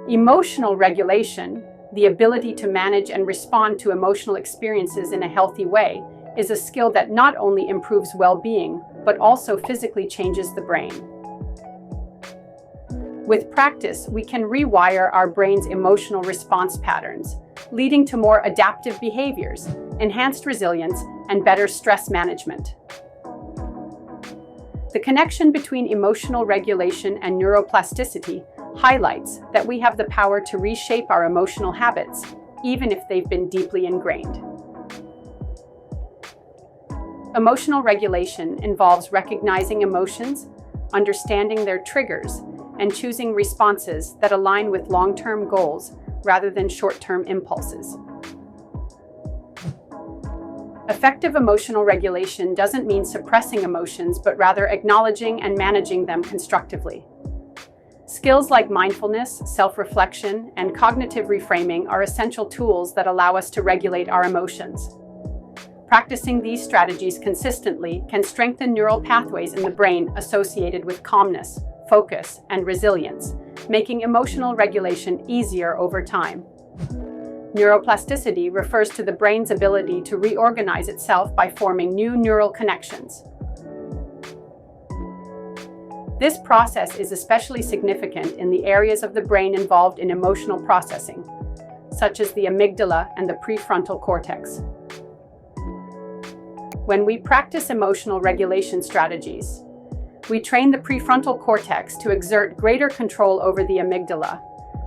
Emotional regulation, the ability to manage and respond to emotional experiences in a healthy way, is a skill that not only improves well-being, but also physically changes the brain. With practice, we can rewire our brain's emotional response patterns, leading to more adaptive behaviors, enhanced resilience, and better stress management. The connection between emotional regulation and neuroplasticity highlights that we have the power to reshape our emotional habits, even if they've been deeply ingrained. Emotional regulation involves recognizing emotions, understanding their triggers, and choosing responses that align with long-term goals rather than short-term impulses. Effective emotional regulation doesn't mean suppressing emotions, but rather acknowledging and managing them constructively. Skills like mindfulness, self-reflection, and cognitive reframing are essential tools that allow us to regulate our emotions. Practicing these strategies consistently can strengthen neural pathways in the brain associated with calmness, focus, and resilience, making emotional regulation easier over time. Neuroplasticity refers to the brain's ability to reorganize itself by forming new neural connections. This process is especially significant in the areas of the brain involved in emotional processing, such as the amygdala and the prefrontal cortex. When we practice emotional regulation strategies, we train the prefrontal cortex to exert greater control over the amygdala,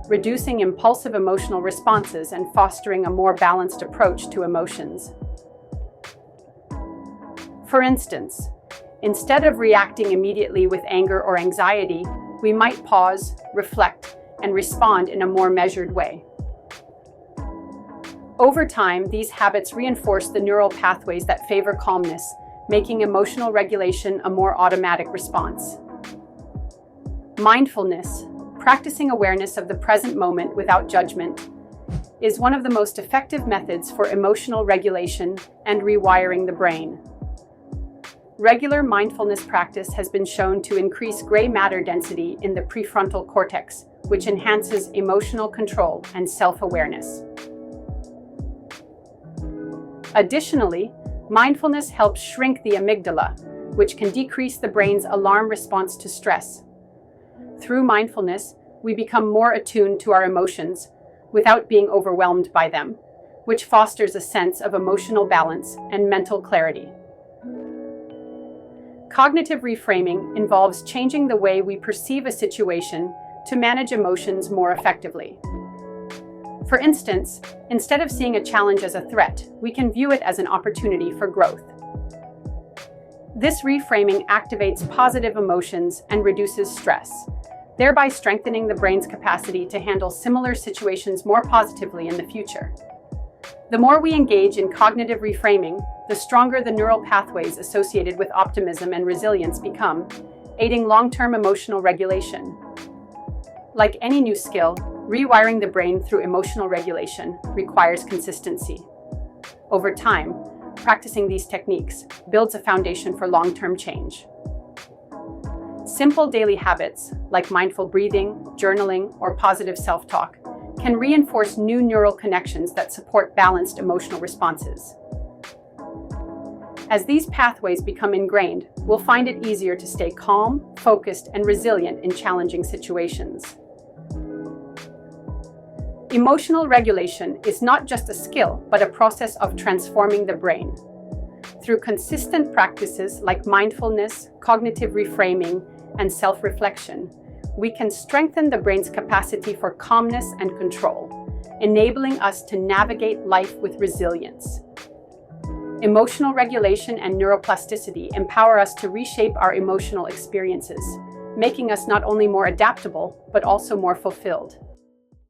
reducing impulsive emotional responses and fostering a more balanced approach to emotions. For instance, instead of reacting immediately with anger or anxiety, we might pause, reflect, and respond in a more measured way. Over time, these habits reinforce the neural pathways that favor calmness, making emotional regulation a more automatic response. Mindfulness, practicing awareness of the present moment without judgment, is one of the most effective methods for emotional regulation and rewiring the brain. Regular mindfulness practice has been shown to increase gray matter density in the prefrontal cortex, which enhances emotional control and self-awareness. Additionally, mindfulness helps shrink the amygdala, which can decrease the brain's alarm response to stress. Through mindfulness, we become more attuned to our emotions without being overwhelmed by them, which fosters a sense of emotional balance and mental clarity. Cognitive reframing involves changing the way we perceive a situation to manage emotions more effectively. For instance, instead of seeing a challenge as a threat, we can view it as an opportunity for growth. This reframing activates positive emotions and reduces stress, thereby strengthening the brain's capacity to handle similar situations more positively in the future. The more we engage in cognitive reframing, the stronger the neural pathways associated with optimism and resilience become, aiding long-term emotional regulation. Like any new skill, rewiring the brain through emotional regulation requires consistency. Over time, practicing these techniques builds a foundation for long-term change. Simple daily habits like mindful breathing, journaling, or positive self-talk can reinforce new neural connections that support balanced emotional responses. As these pathways become ingrained, we'll find it easier to stay calm, focused, and resilient in challenging situations. Emotional regulation is not just a skill, but a process of transforming the brain. Through consistent practices like mindfulness, cognitive reframing, and self-reflection, we can strengthen the brain's capacity for calmness and control, enabling us to navigate life with resilience. Emotional regulation and neuroplasticity empower us to reshape our emotional experiences, making us not only more adaptable, but also more fulfilled.